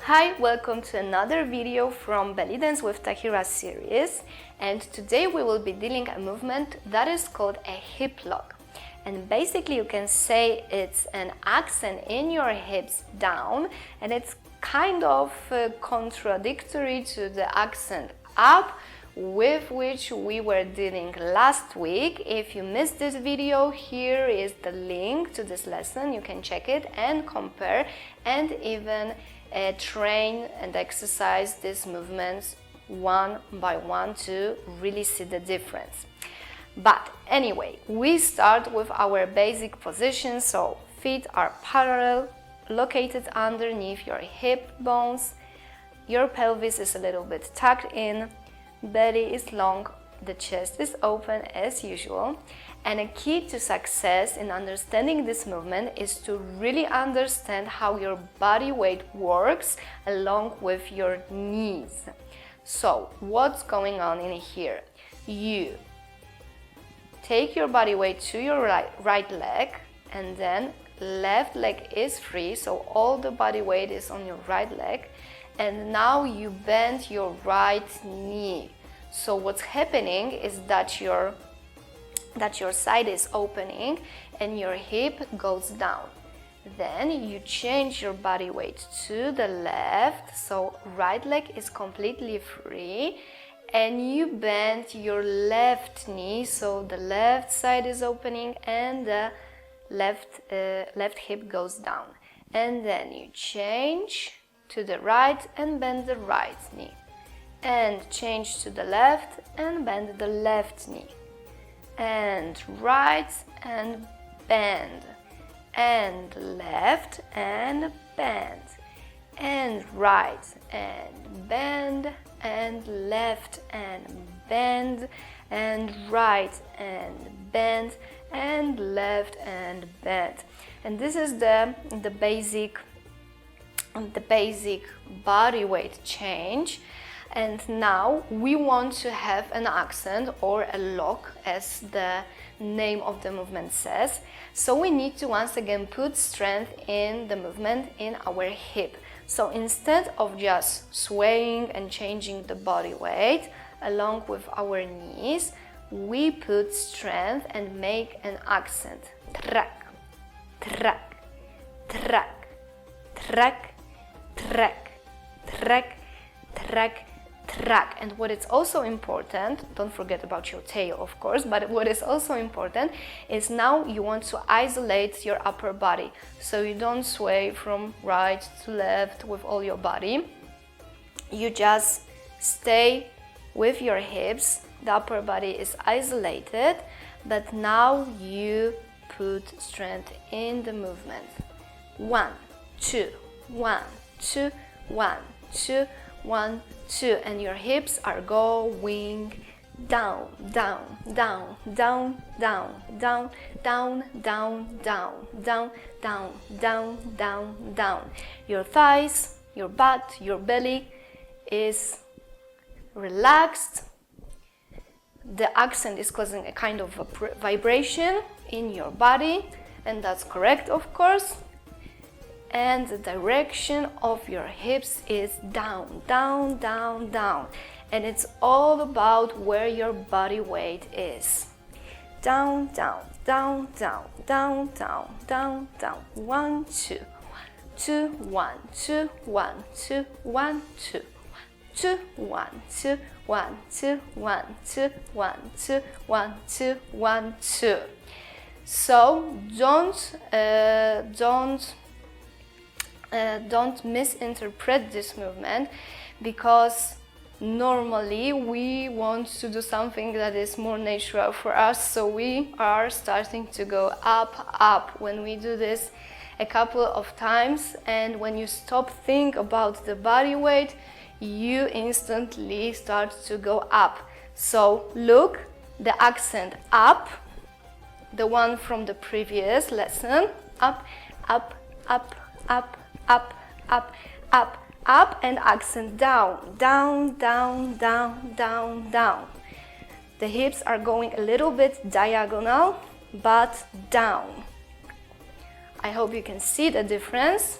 Hi, welcome to another video from Belly Dance with Tahira series, and today we will be dealing a movement that is called a hip lock. And basically you can say it's an accent in your hips down, and it's kind of contradictory to the accent up with which we were dealing last week. If you missed this video, here is the link to this lesson. You can check it and compare and even train and exercise these movements one by one to really see the difference. But anyway, we start with our basic position. So feet are parallel, located underneath your hip bones. Your pelvis is a little bit tucked in. Belly is long, the chest is open as usual. And a key to success in understanding this movement is to really understand how your body weight works along with your knees. So what's going on in here? You take your body weight to your right leg, and then left leg is free, so all the body weight is on your right leg. And now you bend your right knee. So what's happening is that your side is opening and your hip goes down. Then you change your body weight to the left, so right leg is completely free, and you bend your left knee, so the left side is opening and the left hip goes down. And then you change to the right and bend the right knee, and change to the left and bend the left knee, and right and bend, and left and bend, and right and bend, and left and bend, and right and bend, and left and bend. And this is the basic body weight change. And now we want to have an accent or a lock, as the name of the movement says. So we need to once again put strength in the movement in our hip. So instead of just swaying and changing the body weight along with our knees, we put strength and make an accent. Trak, trak, trak, trak, trak, trak, trak, trak. And what is also important, don't forget about your tail of course, but what is also important is now you want to isolate your upper body, so you don't sway from right to left with all your body. You just stay with your hips, the upper body is isolated, but now you put strength in the movement. 1, 2, 1, 2, 1, 2, 1, 2, and your hips are going down, down, down, down, down, down, down, down, down, down, down, down, down, down. Your thighs, your butt, your belly is relaxed. The accent is causing a kind of a vibration in your body, and that's correct of course. And the direction of your hips is down, down, down, down. And it's all about where your body weight is. Down, down, down, down, down, down, down, down. 1, 2, 2, 1, 2, 1, 2, 1, 2, 2, 1, 2, 1, 2, 1, 2, 1, 2, 1, 2, 1, 2. So don't misinterpret this movement, because normally we want to do something that is more natural for us, so we are starting to go up when we do this a couple of times. And when you stop think about the body weight, you instantly start to go up. So look, the accent up, the one from the previous lesson, up, up, up, up, up, up, up, up, and accent down, down, down, down, down, down. The hips are going a little bit diagonal, but down. I hope you can see the difference.